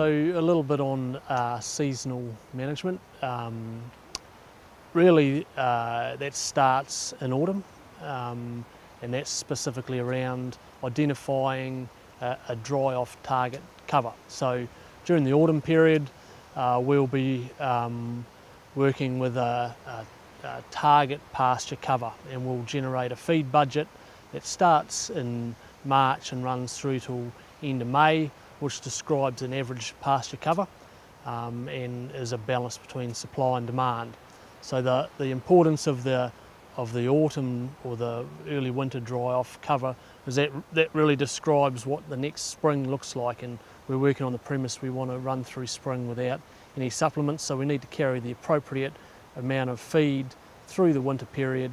So a little bit on seasonal management. Really that starts in autumn, and that's specifically around identifying a dry off target cover. So during the autumn period we'll be working with a target pasture cover, and we'll generate a feed budget that starts in March and runs through till end of May, which describes an average pasture cover and is a balance between supply and demand. So the importance of the autumn or the early winter dry off cover is that really describes what the next spring looks like, and we're working on the premise we want to run through spring without any supplements, so we need to carry the appropriate amount of feed through the winter period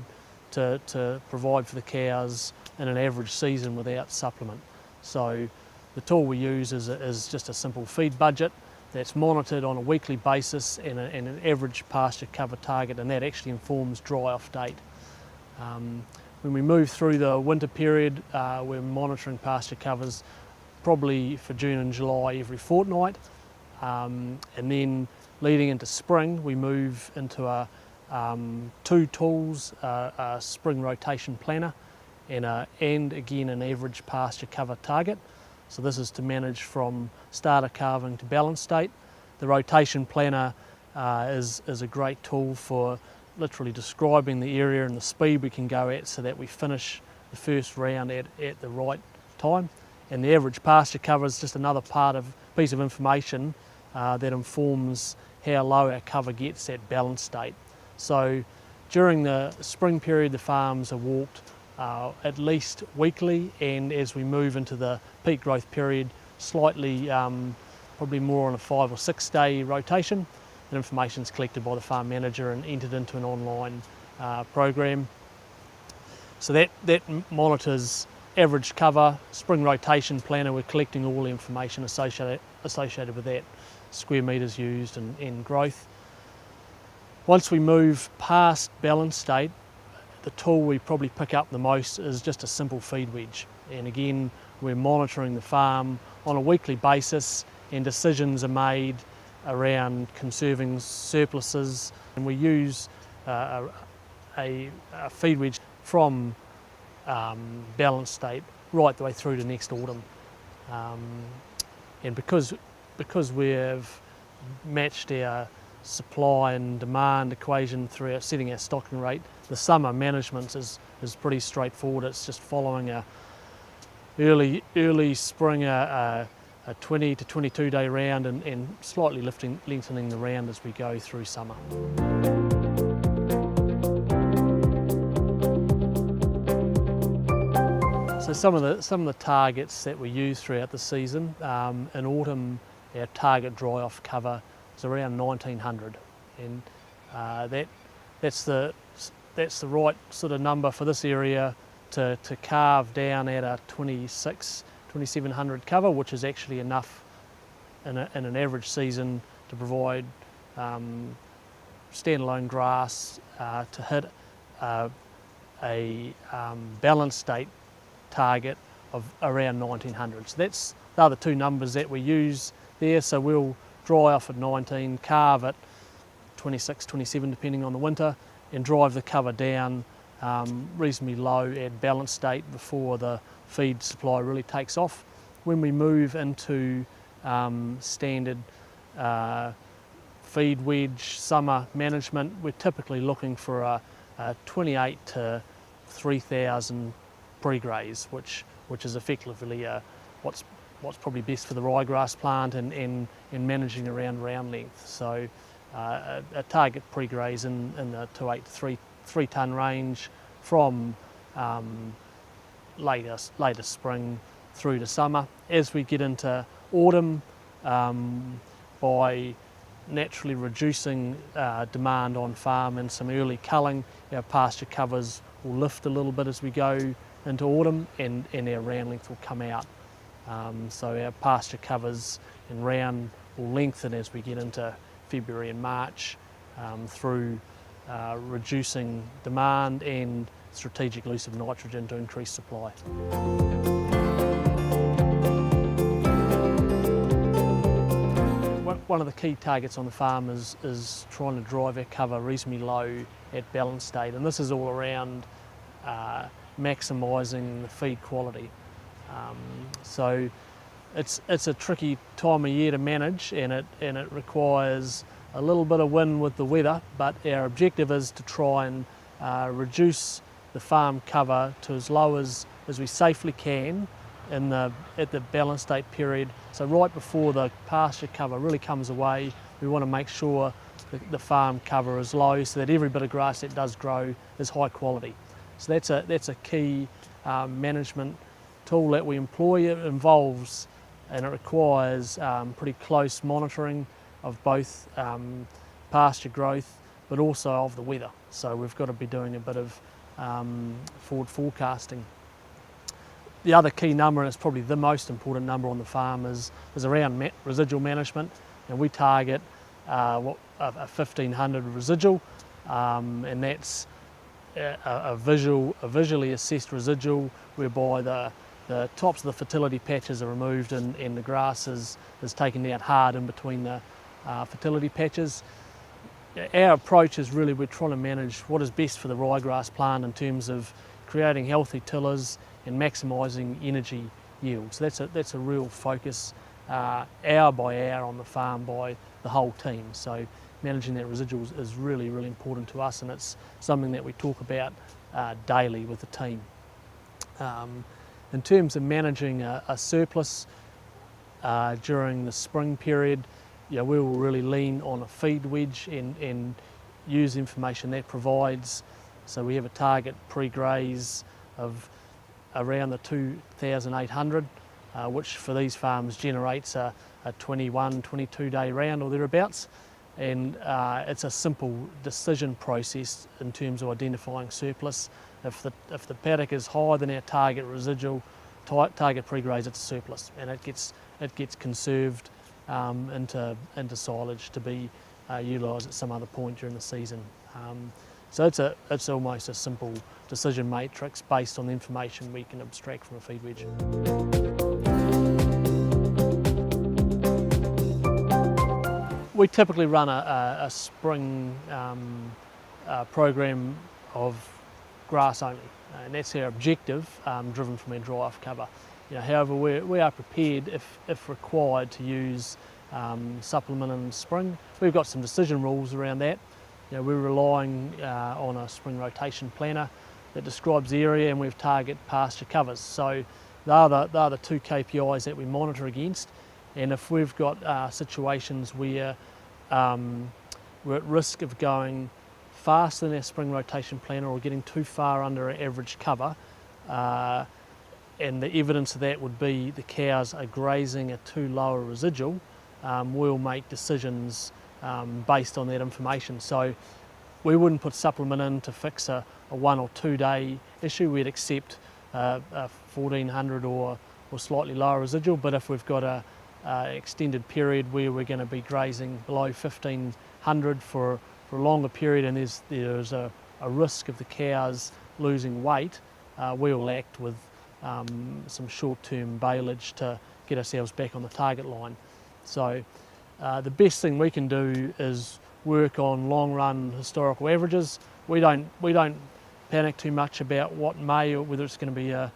to provide for the cows in an average season without supplement. So the tool we use is just a simple feed budget that's monitored on a weekly basis and an average pasture cover target, and that actually informs dry off date. When we move through the winter period, we're monitoring pasture covers probably for June and July every fortnight, and then leading into spring we move into two tools, a spring rotation planner and again an average pasture cover target. So this is to manage from starter calving to balance state. The rotation planner is a great tool for literally describing the area and the speed we can go at so that we finish the first round at the right time. And the average pasture cover is just another piece of information that informs how low our cover gets at balance state. So during the spring period the farms are walked at least weekly, and as we move into the peak growth period, slightly probably more on a 5 or 6 day rotation. The information is collected by the farm manager and entered into an online program. So that monitors average cover, spring rotation planner. We're collecting all the information associated with that, square metres used and growth. Once we move past balance state, the tool we probably pick up the most is just a simple feed wedge, and again we're monitoring the farm on a weekly basis, and decisions are made around conserving surpluses, and we use a feed wedge from balance state right the way through to next autumn, and because we've matched our supply and demand equation through setting our stocking rate, the summer management is pretty straightforward. It's just following a early spring a 20 to 22 day round and slightly lengthening the round as we go through summer. So some of the targets that we use throughout the season, in autumn our target dry off cover is around 1900, and that's the right sort of number for this area to carve down at a 2700 cover, which is actually enough in an average season to provide standalone grass to hit a balanced state target of around 1900. So that's the other two numbers that we use there. So we'll dry off at 19, calve at 26, 27 depending on the winter, and drive the cover down reasonably low at balance state before the feed supply really takes off. When we move into standard feed wedge summer management, we're typically looking for a 28 to 3000 pre-graze, which is effectively what's probably best for the ryegrass plant and managing around round length. So a target pre-graze in the 2.8 to 3 tonne range from later spring through to summer. As we get into autumn, by naturally reducing demand on farm and some early culling, our pasture covers will lift a little bit as we go into autumn, and our round length will come out. So our pasture covers and round will lengthen as we get into February and March, through reducing demand and strategic use of nitrogen to increase supply. one of the key targets on the farm is trying to drive our cover reasonably low at balance state, and this is all around maximising the feed quality. So it's a tricky time of year to manage, and it requires a little bit of wind with the weather, but our objective is to try and reduce the farm cover to as low as we safely can at the balance state period. So right before the pasture cover really comes away, we want to make sure the farm cover is low so that every bit of grass that does grow is high quality. So that's a key management tool that we employ. It involves and it requires pretty close monitoring of both pasture growth but also of the weather. So we've got to be doing a bit of forward forecasting. The other key number, and it's probably the most important number on the farm, is around residual management, and we target a 1500 residual, and that's a visually assessed residual whereby the tops of the fertility patches are removed and the grass is taken down hard in between the fertility patches. Our approach is really we're trying to manage what is best for the ryegrass plant in terms of creating healthy tillers and maximising energy yield. So that's a real focus hour by hour on the farm by the whole team. So managing that residuals is really, really important to us, and it's something that we talk about daily with the team. In terms of managing a surplus during the spring period, we will really lean on a feed wedge and use information that provides. So we have a target pre-graze of around the 2,800, which for these farms generates a 21, 22 day round or thereabouts. And it's a simple decision process in terms of identifying surplus. If the paddock is higher than our target residual, target pre-graze, it's a surplus, and it gets conserved into silage to be utilised at some other point during the season. So it's almost a simple decision matrix based on the information we can abstract from a feed wedge. We typically run a spring program of grass only, and that's our objective, driven from our dry-off cover. However, we are prepared, if required, to use supplement in spring. We've got some decision rules around that. We're relying on a spring rotation planner that describes the area, and we've target pasture covers. So they're the two KPIs that we monitor against. And if we've got situations where we're at risk of going faster than our spring rotation planner or getting too far under our average cover, and the evidence of that would be the cows are grazing a too low a residual, we'll make decisions based on that information. So we wouldn't put supplement in to fix a 1 or 2 day issue. We'd accept a 1,400 or slightly lower residual, but if we've got a extended period where we're going to be grazing below 1,500 for a longer period, and there's a risk of the cows losing weight, we'll act with some short-term baleage to get ourselves back on the target line. So the best thing we can do is work on long-run historical averages. We don't panic too much about what may, or whether it's going to be a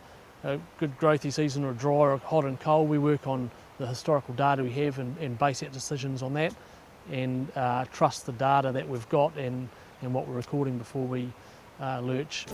good growthy season or dry or hot and cold. We work on the historical data we have and base our decisions on that, and trust the data that we've got and what we're recording before we lurch.